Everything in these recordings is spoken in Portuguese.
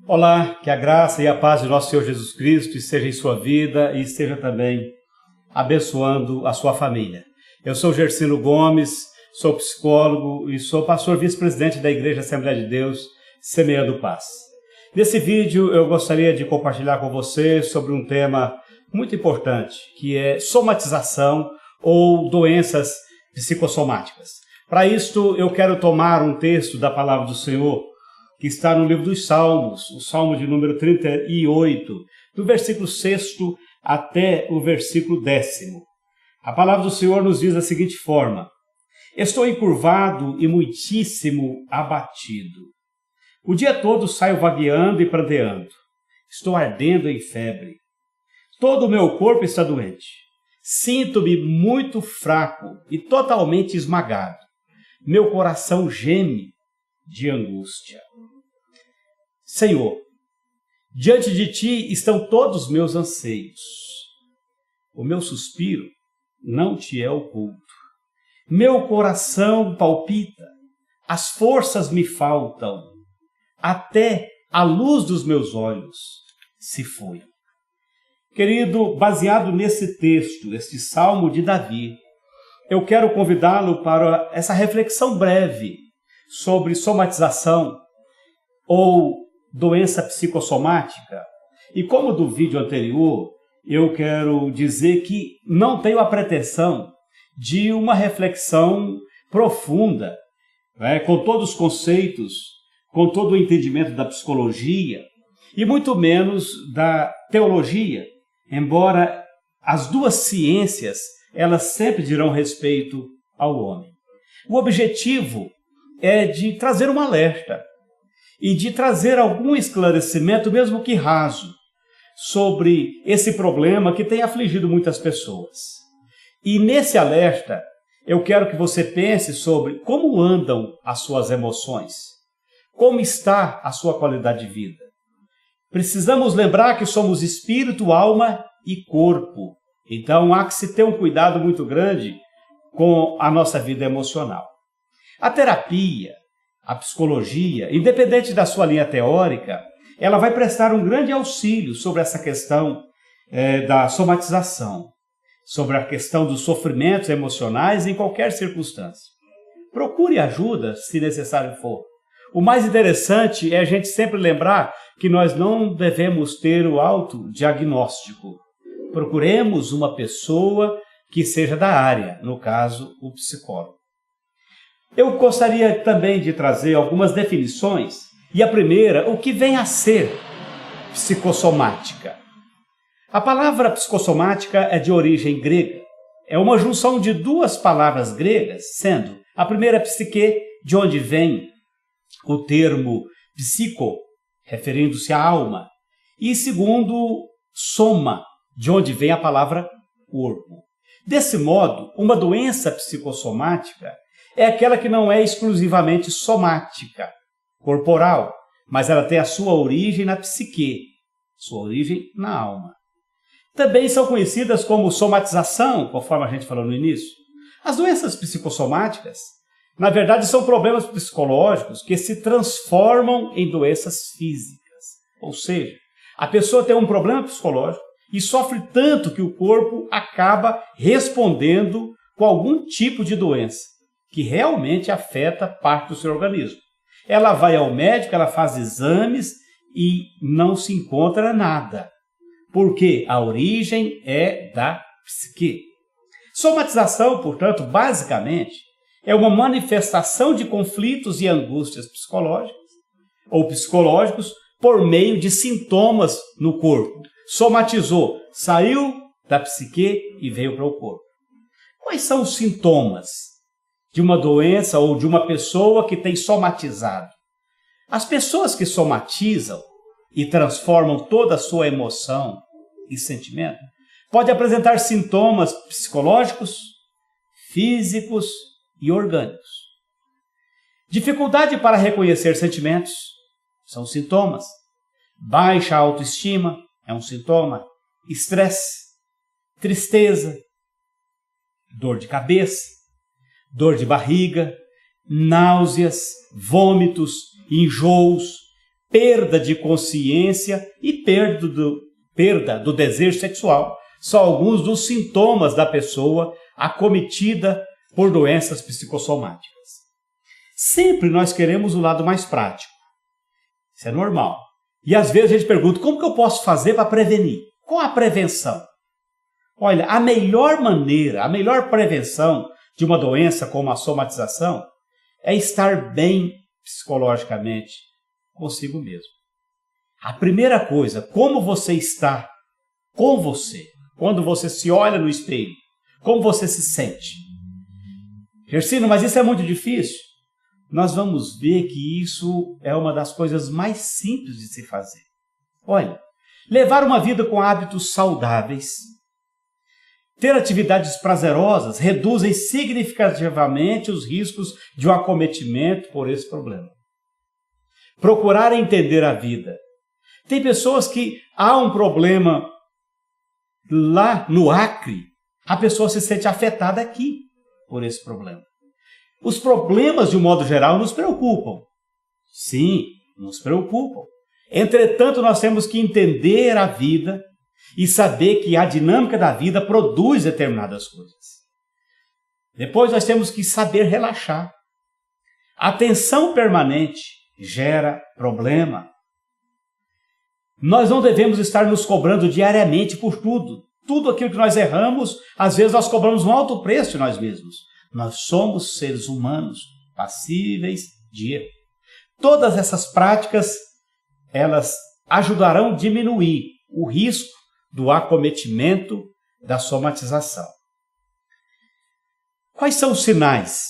Olá, que a graça e a paz de nosso Senhor Jesus Cristo esteja em sua vida e esteja também abençoando a sua família. Eu sou Gersino Gomes, sou psicólogo e sou pastor vice-presidente da Igreja Assembleia de Deus, Semeando Paz. Nesse vídeo eu gostaria de compartilhar com você sobre um tema muito importante, que é somatização ou doenças psicossomáticas. Para isto eu quero tomar um texto da Palavra do Senhor, que está no livro dos Salmos, o Salmo de número 38, do versículo 6 até o versículo 10. A Palavra do Senhor nos diz da seguinte forma: Estou encurvado e muitíssimo abatido. O dia todo saio vagueando e pranteando. Estou ardendo em febre. Todo o meu corpo está doente. Sinto-me muito fraco e totalmente esmagado. Meu coração geme de angústia. Senhor, diante de ti estão todos os meus anseios. O meu suspiro não te é oculto. Meu coração palpita, as forças me faltam, até a luz dos meus olhos se foi. Querido, baseado nesse texto, este Salmo de Davi, eu quero convidá-lo para essa reflexão breve sobre somatização ou doença psicossomática. E como do vídeo anterior, eu quero dizer que não tenho a pretensão de uma reflexão profunda, com todos os conceitos, com todo o entendimento da psicologia e muito menos da teologia, embora as duas ciências elas sempre dirão respeito ao homem. O objetivo é de trazer um alerta e de trazer algum esclarecimento, mesmo que raso, sobre esse problema que tem afligido muitas pessoas. E nesse alerta, eu quero que você pense sobre como andam as suas emoções, como está a sua qualidade de vida. Precisamos lembrar que somos espírito, alma e corpo. Então há que se ter um cuidado muito grande com a nossa vida emocional. A terapia, a psicologia, independente da sua linha teórica, ela vai prestar um grande auxílio sobre essa questão da somatização, sobre a questão dos sofrimentos emocionais em qualquer circunstância. Procure ajuda se necessário for. O mais interessante é a gente sempre lembrar que nós não devemos ter o autodiagnóstico. Procuremos uma pessoa que seja da área, no caso, o psicólogo. Eu gostaria também de trazer algumas definições, e a primeira, o que vem a ser psicossomática. A palavra psicossomática é de origem grega. É uma junção de duas palavras gregas, sendo a primeira psique, de onde vem o termo psico, referindo-se à alma, e segundo, soma, de onde vem a palavra corpo. Desse modo, uma doença psicossomática é aquela que não é exclusivamente somática, corporal, mas ela tem a sua origem na psique, sua origem na alma. Também são conhecidas como somatização, conforme a gente falou no início. As doenças psicossomáticas, na verdade, são problemas psicológicos que se transformam em doenças físicas. Ou seja, a pessoa tem um problema psicológico e sofre tanto que o corpo acaba respondendo com algum tipo de doença que realmente afeta parte do seu organismo. Ela vai ao médico, ela faz exames e não se encontra nada, porque a origem é da psique. Somatização, portanto, basicamente, é uma manifestação de conflitos e angústias psicológicas ou psicológicos por meio de sintomas no corpo. Somatizou, saiu da psique e veio para o corpo. Quais são os sintomas de uma doença ou de uma pessoa que tem somatizado? As pessoas que somatizam e transformam toda a sua emoção e sentimento podem apresentar sintomas psicológicos, físicos e orgânicos. Dificuldade para reconhecer sentimentos são sintomas. Baixa autoestima é um sintoma. Estresse, tristeza, dor de cabeça, dor de barriga, náuseas, vômitos, enjoos, perda de consciência e perda do desejo sexual. São alguns dos sintomas da pessoa acometida por doenças psicossomáticas. Sempre nós queremos o lado mais prático. Isso é normal. E às vezes a gente pergunta, como que eu posso fazer para prevenir? Qual a prevenção? Olha, a melhor maneira, a melhor prevenção de uma doença como a somatização é estar bem psicologicamente consigo mesmo. A primeira coisa, como você está com você, quando você se olha no espelho, como você se sente. Gersino, mas isso é muito difícil? Nós vamos ver que isso é uma das coisas mais simples de se fazer. Olha, levar uma vida com hábitos saudáveis, ter atividades prazerosas reduzem significativamente os riscos de um acometimento por esse problema. Procurar entender a vida. Tem pessoas que há um problema lá no Acre, a pessoa se sente afetada aqui por esse problema. Os problemas, de um modo geral, nos preocupam. Sim, nos preocupam. Entretanto, nós temos que entender a vida e saber que a dinâmica da vida produz determinadas coisas. Depois nós temos que saber relaxar. A tensão permanente gera problema. Nós não devemos estar nos cobrando diariamente por tudo. Tudo aquilo que nós erramos, às vezes nós cobramos um alto preço de nós mesmos. Nós somos seres humanos passíveis de erro. Todas essas práticas, elas ajudarão a diminuir o risco do acometimento da somatização. Quais são os sinais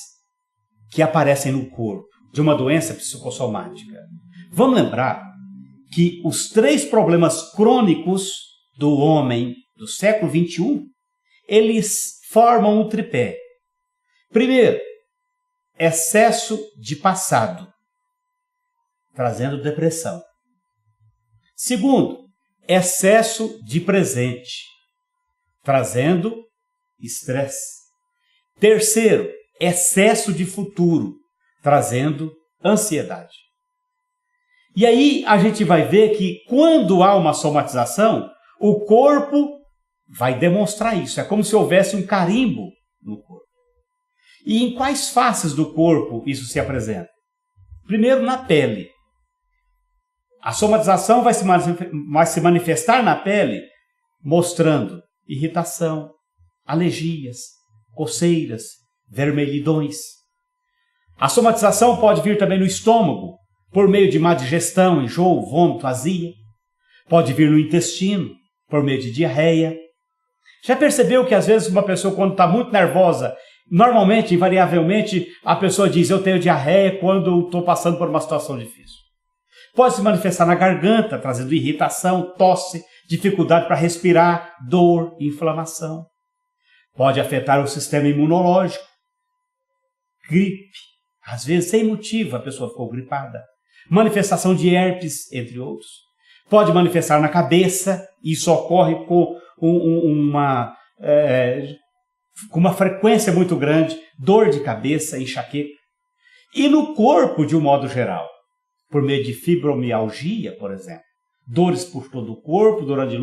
que aparecem no corpo de uma doença psicossomática? Vamos lembrar que os 3 problemas crônicos do homem do século XXI, eles formam um tripé. Primeiro, excesso de passado, trazendo depressão. Segundo, excesso de presente, trazendo estresse. Terceiro, excesso de futuro, trazendo ansiedade. E aí a gente vai ver que quando há uma somatização, o corpo vai demonstrar isso. É como se houvesse um carimbo no corpo. E em quais faces do corpo isso se apresenta? Primeiro, na pele. A somatização vai se manifestar na pele mostrando irritação, alergias, coceiras, vermelhidões. A somatização pode vir também no estômago, por meio de má digestão, enjoo, vômito, azia. Pode vir no intestino, por meio de diarreia. Já percebeu que às vezes uma pessoa, quando está muito nervosa, normalmente, invariavelmente, a pessoa diz, eu tenho diarreia quando estou passando por uma situação difícil. Pode se manifestar na garganta, trazendo irritação, tosse, dificuldade para respirar, dor, inflamação. Pode afetar o sistema imunológico, gripe. Às vezes, sem motivo, a pessoa ficou gripada. Manifestação de herpes, entre outros. Pode manifestar na cabeça, e isso ocorre com uma frequência muito grande, dor de cabeça, enxaqueca. E no corpo, de um modo geral, por meio de fibromialgia, por exemplo, dores por todo o corpo durante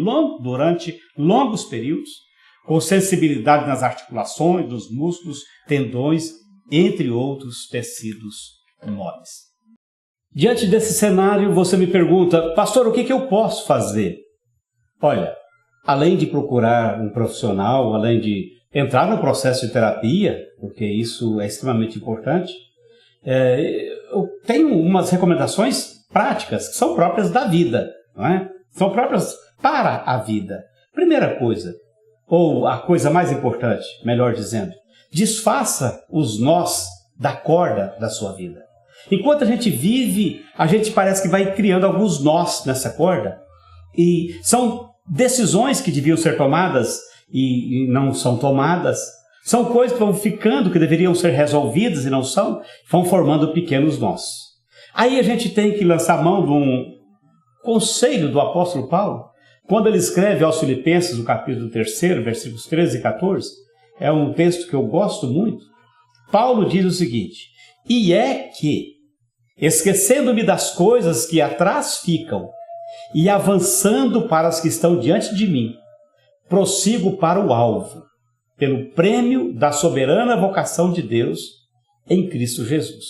longos períodos, com sensibilidade nas articulações, nos músculos, tendões, entre outros tecidos móveis. Diante desse cenário, você me pergunta, pastor, o que eu posso fazer? Olha, além de procurar um profissional, além de entrar no processo de terapia, porque isso é extremamente importante, eu tenho umas recomendações práticas que são próprias da vida, não é? São próprias para a vida. Primeira coisa, ou a coisa mais importante, melhor dizendo, desfaça os nós da corda da sua vida. Enquanto a gente vive, a gente parece que vai criando alguns nós nessa corda, e são decisões que deviam ser tomadas e não são tomadas, são coisas que vão ficando, que deveriam ser resolvidas e não são, vão formando pequenos nós. Aí a gente tem que lançar mão de um conselho do apóstolo Paulo, quando ele escreve aos Filipenses, no capítulo 3, versículos 13 e 14, é um texto que eu gosto muito. Paulo diz o seguinte, e é que, esquecendo-me das coisas que atrás ficam e avançando para as que estão diante de mim, prossigo para o alvo, pelo prêmio da soberana vocação de Deus em Cristo Jesus.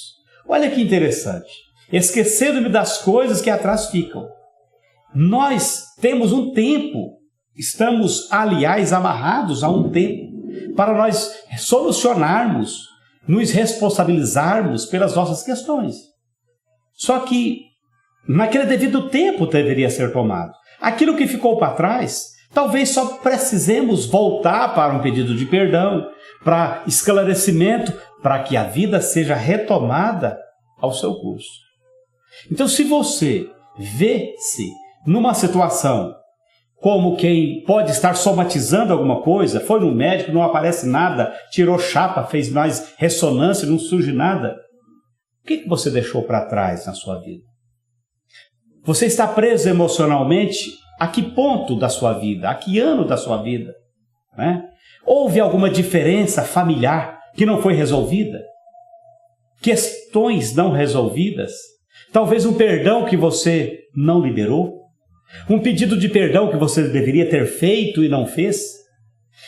Olha que interessante. Esquecendo-me das coisas que atrás ficam. Nós temos um tempo, estamos, aliás, amarrados a um tempo, para nós solucionarmos, nos responsabilizarmos pelas nossas questões. Só que, naquele devido tempo deveria ser tomado. Aquilo que ficou para trás, talvez só precisemos voltar para um pedido de perdão, para esclarecimento, para que a vida seja retomada ao seu curso. Então, se você vê-se numa situação como quem pode estar somatizando alguma coisa, foi no médico, não aparece nada, tirou chapa, fez mais ressonância, não surge nada, o que você deixou para trás na sua vida? Você está preso emocionalmente a que ponto da sua vida? A que ano da sua vida? Né? Houve alguma diferença familiar que não foi resolvida? Questões não resolvidas? Talvez um perdão que você não liberou? Um pedido de perdão que você deveria ter feito e não fez?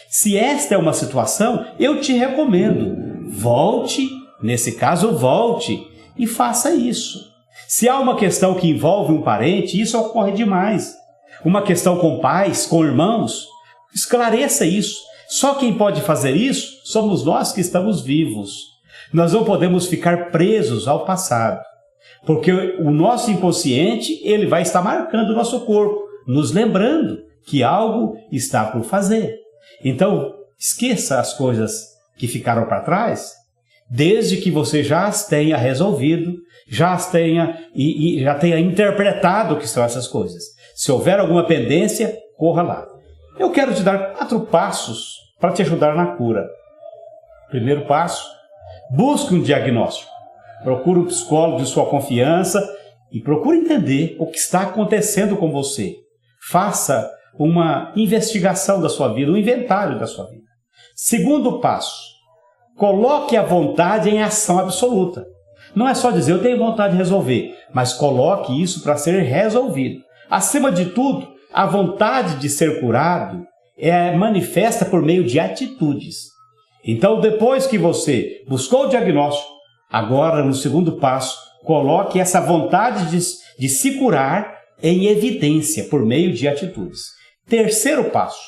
Se esta é uma situação, eu te recomendo, volte, nesse caso volte, e faça isso. Se há uma questão que envolve um parente, isso ocorre demais. Uma questão com pais, com irmãos, esclareça isso. Só quem pode fazer isso somos nós que estamos vivos. Nós não podemos ficar presos ao passado. Porque o nosso inconsciente, ele vai estar marcando o nosso corpo, nos lembrando que algo está por fazer. Então, esqueça as coisas que ficaram para trás, desde que você já as tenha resolvido, já as tenha já tenha interpretado o que são essas coisas. Se houver alguma pendência, corra lá. Eu quero te dar 4 passos para te ajudar na cura. Primeiro passo, busque um diagnóstico. Procure um psicólogo de sua confiança e procure entender o que está acontecendo com você. Faça uma investigação da sua vida, um inventário da sua vida. Segundo passo, coloque a vontade em ação absoluta. Não é só dizer, eu tenho vontade de resolver, mas coloque isso para ser resolvido. Acima de tudo, a vontade de ser curado é manifesta por meio de atitudes. Então, depois que você buscou o diagnóstico, agora, no segundo passo, coloque essa vontade de se curar em evidência por meio de atitudes. Terceiro passo,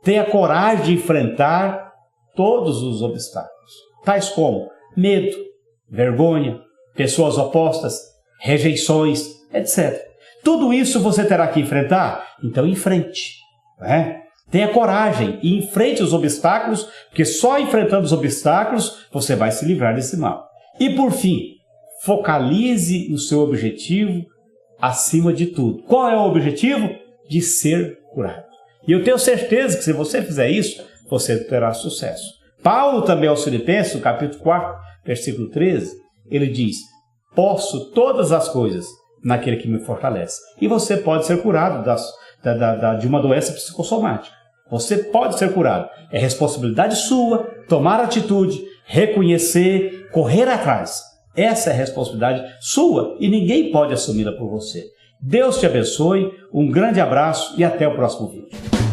tenha coragem de enfrentar todos os obstáculos, tais como medo, vergonha, pessoas opostas, rejeições, etc. Tudo isso você terá que enfrentar? Então, enfrente. Né? Tenha coragem e enfrente os obstáculos, porque só enfrentando os obstáculos você vai se livrar desse mal. E por fim, focalize no seu objetivo acima de tudo. Qual é o objetivo? De ser curado. E eu tenho certeza que se você fizer isso, você terá sucesso. Paulo também aos Filipenses, no capítulo 4, versículo 13, ele diz, posso todas as coisas naquele que me fortalece. E você pode ser curado de uma doença psicossomática. Você pode ser curado. É responsabilidade sua tomar atitude, reconhecer, correr atrás. Essa é a responsabilidade sua e ninguém pode assumi-la por você. Deus te abençoe, um grande abraço e até o próximo vídeo.